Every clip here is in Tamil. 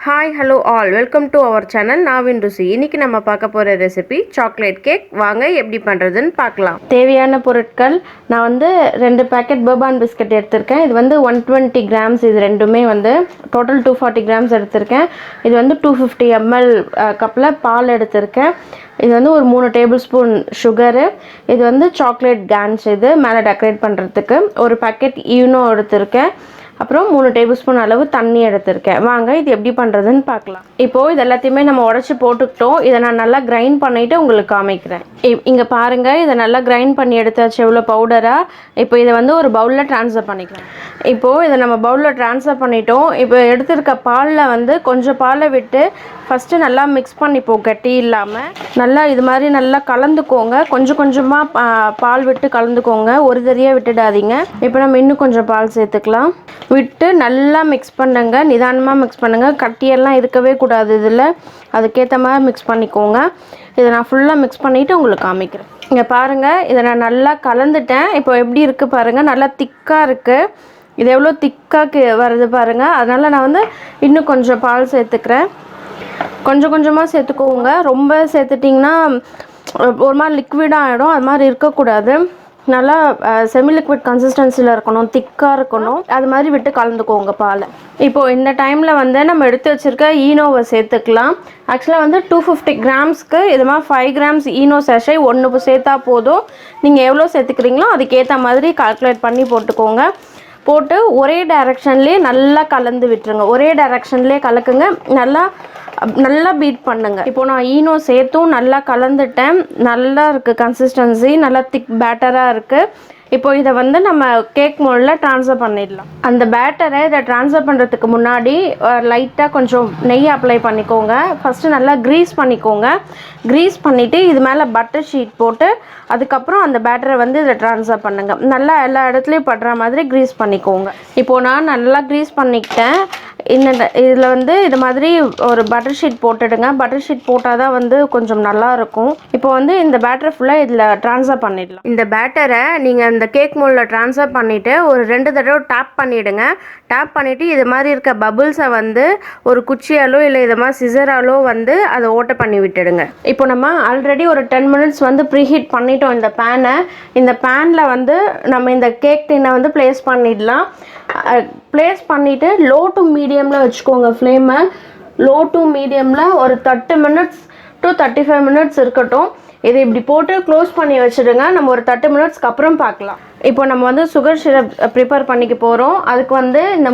Hi hello all welcome to our channel நாவின் ருசி. இன்றைக்கி நம்ம பார்க்க போகிற ரெசிபி சாக்லேட் கேக். வாங்க எப்படி பண்ணுறதுன்னு பார்க்கலாம். தேவையான பொருட்கள் நான் வந்து 2 பேக்கெட் பர்பான் பிஸ்கட் எடுத்திருக்கேன். இது வந்து 120 கிராம்ஸ். இது ரெண்டுமே வந்து டோட்டல் 240 கிராம்ஸ் எடுத்திருக்கேன். இது வந்து 250 ml கப்பில் பால் எடுத்திருக்கேன். இது வந்து ஒரு 3 டேபிள் ஸ்பூன் சுகரு. இது வந்து சாக்லேட் கேன்ஸ். இது மேலே டெக்கரேட் பண்ணுறதுக்கு ஒரு பேக்கெட் ஈனோ எடுத்திருக்கேன். அப்புறம் 3 டேபிள் ஸ்பூன் அளவு தண்ணி எடுத்திருக்கேன். வாங்க இது எப்படி பண்ணுறதுன்னு பார்க்கலாம். இப்போது இது எல்லாத்தையுமே நம்ம உடச்சி போட்டுக்கிட்டோம். இதை நான் நல்லா கிரைண்ட் பண்ணிவிட்டு உங்களுக்கு காமிக்கிறேன். இங்கே பாருங்கள், இதை நல்லா கிரைண்ட் பண்ணி எடுத்தாச்சு எவ்வளோ பவுடராக. இப்போ இதை வந்து ஒரு பவுலில் ட்ரான்ஸ்ஃபர் பண்ணிக்கலாம். இப்போது இதை நம்ம பவுலில் ட்ரான்ஸ்ஃபர் பண்ணிட்டோம். இப்போ எடுத்திருக்க பாலில் வந்து கொஞ்சம் பாலை விட்டு ஃபஸ்ட்டு நல்லா மிக்ஸ் பண்ணிப்போம், கட்டி இல்லாமல். நல்லா இது மாதிரி நல்லா கலந்துக்கோங்க. கொஞ்சம் கொஞ்சமாக பால் விட்டு கலந்துக்கோங்க, ஒரு தரியாக விட்டுடாதீங்க. இப்போ நம்ம இன்னும் கொஞ்சம் பால் சேர்த்துக்கலாம். விட்டு நல்லா மிக்ஸ் பண்ணுங்க. நிதானமாக மிக்ஸ் பண்ணுங்கள். கட்டியெல்லாம் இருக்கவே கூடாது இதில். அதுக்கேற்ற மாதிரி மிக்ஸ் பண்ணிக்கோங்க. இதை நான் ஃபுல்லாக மிக்ஸ் பண்ணிவிட்டு உங்களுக்கு காமிக்கிறேன். இங்கே பாருங்கள், இதை நான் நல்லா கலந்துட்டேன். இப்போ எப்படி இருக்குது பாருங்கள், நல்லா திக்காக இருக்குது. இது எவ்வளோ திக்காக வருது பாருங்கள். அதனால் நான் வந்து இன்னும் கொஞ்சம் பால் சேர்த்துக்கிறேன். கொஞ்சம் கொஞ்சமாக சேர்த்துக்கோங்க. ரொம்ப சேர்த்துட்டிங்கன்னா ஒரு மாதிரி லிக்விடாக ஆகிடும். அது மாதிரி இருக்கக்கூடாது. நல்லா செமி லிக்விட் கன்சிஸ்டன்சியில் இருக்கணும், திக்காக இருக்கணும். அது மாதிரி விட்டு கலந்துக்கோங்க பாலை. இப்போது இந்த டைமில் வந்து நம்ம எடுத்து வச்சுருக்க ஈனோவை சேர்த்துக்கலாம். ஆக்சுவலாக வந்து 250 கிராம்ஸ்க்கு இது மாதிரி 5 கிராம்ஸ் ஈனோ சேஷை ஒன்று சேர்த்தா போதும். நீங்கள் எவ்வளோ சேர்த்துக்கிறீங்களோ அதுக்கேற்ற மாதிரி கால்குலேட் பண்ணி போட்டுக்கோங்க. போட்டு ஒரே டைரெக்ஷன்லேயே நல்லா கலந்து விட்டுருங்க. ஒரே டைரெக்ஷன்லேயே கலக்குங்க. நல்லா பீட் பண்ணுங்கள். இப்போ நான் ஈனோ சேர்த்தும் நல்லா கலந்துட்டேன். நல்லா இருக்குது கன்சிஸ்டன்சி, நல்லா திக் பேட்டராக இருக்குது. இப்போ இதை வந்து நம்ம கேக் மோல்டில் ட்ரான்ஸ்ஃபர் பண்ணிடலாம். அந்த பேட்டரை இதை ட்ரான்ஸ்ஃபர் பண்ணுறதுக்கு முன்னாடி லைட்டாக கொஞ்சம் நெய் அப்ளை பண்ணிக்கோங்க. ஃபஸ்ட்டு நல்லா க்ரீஸ் பண்ணிக்கோங்க. க்ரீஸ் பண்ணிவிட்டு இது மேலே பட்டர் ஷீட் போட்டு அதுக்கப்புறம் அந்த பேட்டரை வந்து இதில் ட்ரான்ஸ்ஃபர் பண்ணுங்கள். நல்லா எல்லா இடத்துலையும் படுற மாதிரி க்ரீஸ் பண்ணிக்கோங்க. இப்போது நான் நல்லா க்ரீஸ் பண்ணிக்கிட்டேன். இதில் வந்து இது மாதிரி ஒரு பட்டர் ஷீட் போட்டுடுங்க. பட்டர் ஷீட் போட்டால் தான் வந்து கொஞ்சம் நல்லாயிருக்கும். இப்போ வந்து இந்த பேட்டரை ஃபுல்லாக இதில் ட்ரான்ஸ்ஃபர் பண்ணிடலாம். இந்த பேட்டரை நீங்கள் இந்த கேக் மோல்டில் ட்ரான்ஸ்ஃபர் பண்ணிவிட்டு ஒரு 2 தடவை டேப் பண்ணிவிடுங்க. டேப் பண்ணிவிட்டு இது மாதிரி இருக்க பபுள்ஸை வந்து ஒரு குச்சியாலோ இல்லை இது மாதிரி சிசராலோ வந்து அதை ஓட்ட பண்ணி விட்டுடுங்க. இப்போ நம்ம ஆல்ரெடி ஒரு 10 மினிட்ஸ் வந்து ப்ரீஹீட் பண்ணிட்டோம் இந்த பேனை. இந்த பேனில் வந்து நம்ம இந்த கேக் டின்னை வந்து ப்ளேஸ் பண்ணிடலாம். ப்ளேஸ் பண்ணிவிட்டு லோ டு மீடியமில் வச்சுக்கோங்க ஃப்ளேமை. லோ டு மீடியமில் ஒரு 30 மினிட்ஸ் டு 35 மினிட்ஸ் இருக்கட்டும். இதை இப்படி போட்டு க்ளோஸ் பண்ணி வச்சுடுங்க. நம்ம ஒரு 30 மினிட்ஸ்க்கு அப்புறம் பார்க்கலாம். இப்போ நம்ம வந்து சுகர் சிரப் ப்ரிப்பேர் பண்ணிக்க போகிறோம். அதுக்கு வந்து இந்த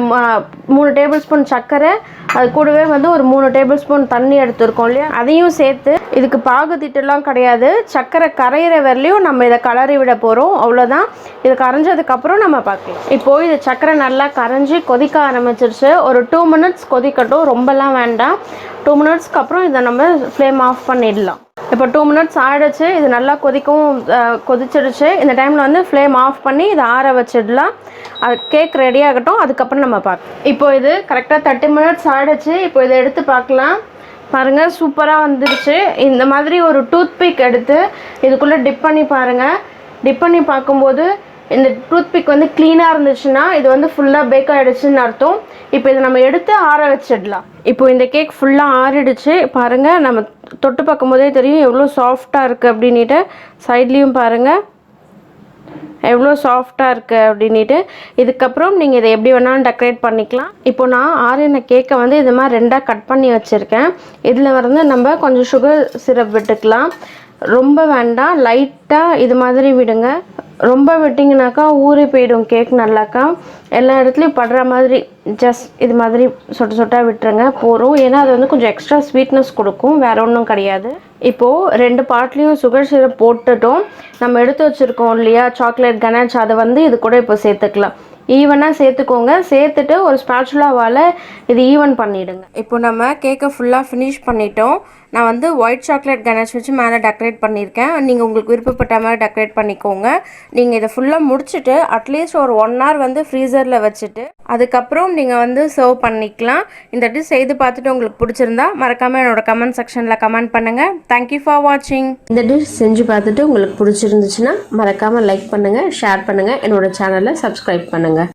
3 டேபிள் ஸ்பூன் சர்க்கரை, அது கூடவே வந்து ஒரு 3 டேபிள் ஸ்பூன் தண்ணி எடுத்துருக்கோம் இல்லையா, அதையும் சேர்த்து, இதுக்கு பாகுதிட்டெல்லாம் கிடையாது, சர்க்கரை கரையிற வரலையும் நம்ம இதை கலரி விட போகிறோம். அவ்வளோதான். இது கரைஞ்சதுக்கப்புறம் நம்ம பார்க்கலாம். இப்போது இது சர்க்கரை நல்லா கரைஞ்சி கொதிக்க ஆரம்பிச்சிருச்சு. ஒரு 2 மினிட்ஸ் கொதிக்கட்டும், ரொம்பலாம் வேண்டாம். 2 மினிட்ஸ்க்கு அப்புறம் இதை நம்ம ஃப்ளேம் ஆஃப் பண்ணிடலாம். இப்போ 2 மினிட்ஸ் ஆகிடுச்சு. இது நல்லா கொதிச்சிடுச்சு. இந்த டைமில் வந்து ஃப்ளேம் ஆஃப் பண்ணி இதை ஆற வச்சிடலாம். அது கேக் ரெடி ஆகட்டும். அதுக்கப்புறம் நம்ம பார்க்கலாம். இப்போ இது கரெக்டாக 30 மினிட்ஸ் ஆகிடுச்சு. இப்போ இதை எடுத்து பார்க்கலாம். பாருங்கள், சூப்பராக வந்துடுச்சு. இந்த மாதிரி ஒரு டூத்பிக் எடுத்து இதுக்குள்ளே டிப் பண்ணி பாருங்கள். டிப் பண்ணி பார்க்கும்போது இந்த டூத்பிக் வந்து க்ளீனாக இருந்துச்சுன்னா இது வந்து ஃபுல்லாக பேக் ஆகிடுச்சுன்னு அர்த்தம். இப்போ இதை நம்ம எடுத்து ஆற வச்சிடலாம். இப்போ இந்த கேக் ஃபுல்லாக ஆறிடுச்சு. பாருங்கள், நம்ம தொட்டு பார்க்கும்போதே தெரியும் எவ்வளோ சாஃப்டாக இருக்குது அப்படின்ட்டு. சைட்லேயும் பாருங்கள் எவ்வளோ சாஃப்டாக இருக்குது அப்படின்ட்டு. இதுக்கப்புறம் நீங்கள் இதை எப்படி வேணாலும் டெக்கரேட் பண்ணிக்கலாம். இப்போ நான் ஆறின கேக்கை வந்து இது மாதிரி 2ஆக கட் பண்ணி வச்சுருக்கேன். இதில் வந்து நம்ம கொஞ்சம் சுகர் சிரப் விட்டுக்கலாம். ரொம்ப வேண்டாம், லைட்டாக இது மாதிரி விடுங்க. ரொம்ப விட்டிங்கனாக்கா ஊறி போயிடும் கேக். நல்லாக்கா எல்லா இடத்துலையும் படுற மாதிரி ஜஸ்ட் இது மாதிரி சொட்டாக விட்டுருங்க போகிறோம். ஏன்னா அது வந்து கொஞ்சம் எக்ஸ்ட்ரா ஸ்வீட்னஸ் கொடுக்கும், வேறு ஒன்றும் கிடையாது. இப்போது 2 பாட்லேயும் சுகர் சிரப் போட்டுட்டோம். நம்ம எடுத்து வச்சுருக்கோம் இல்லையா சாக்லேட் கனாச், அதை வந்து இது கூட இப்போ சேர்த்துக்கலாம். ஈவனாக சேர்த்துக்கோங்க. சேர்த்துட்டு ஒரு ஸ்பேச்சுலாவால் இது ஈவன் பண்ணிவிடுங்க. இப்போ நம்ம கேக்கை ஃபுல்லாக ஃபினிஷ் பண்ணிட்டோம். நான் வந்து ஒயிட் சாக்லேட் கனாஷ் வச்சு மேலே டெக்கரேட் பண்ணியிருக்கேன். நீங்கள் உங்களுக்கு விருப்பப்பட்ட மாதிரி டெக்கரேட் பண்ணிக்கோங்க. நீங்கள் இதை ஃபுல்லாக முடிச்சுட்டு அட்லீஸ்ட் ஒரு 1 hour வந்து ஃப்ரீசரில் வச்சுட்டு அதுக்கப்புறம் நீங்கள் வந்து சர்வ் பண்ணிக்கலாம். இந்த டிஷ் செய்து பார்த்துட்டு உங்களுக்கு பிடிச்சிருந்தா மறக்காமல் என்னோட கமெண்ட் செக்ஷனில் கமெண்ட் பண்ணுங்கள். தேங்க்யூ ஃபார் வாட்சிங். இந்த டிஷ் செஞ்சு பார்த்துட்டு உங்களுக்கு பிடிச்சிருந்துச்சுன்னா மறக்காமல் லைக் பண்ணுங்கள், ஷேர் பண்ணுங்கள், என்னோட சேனலை சப்ஸ்கிரைப் பண்ணுங்கள்.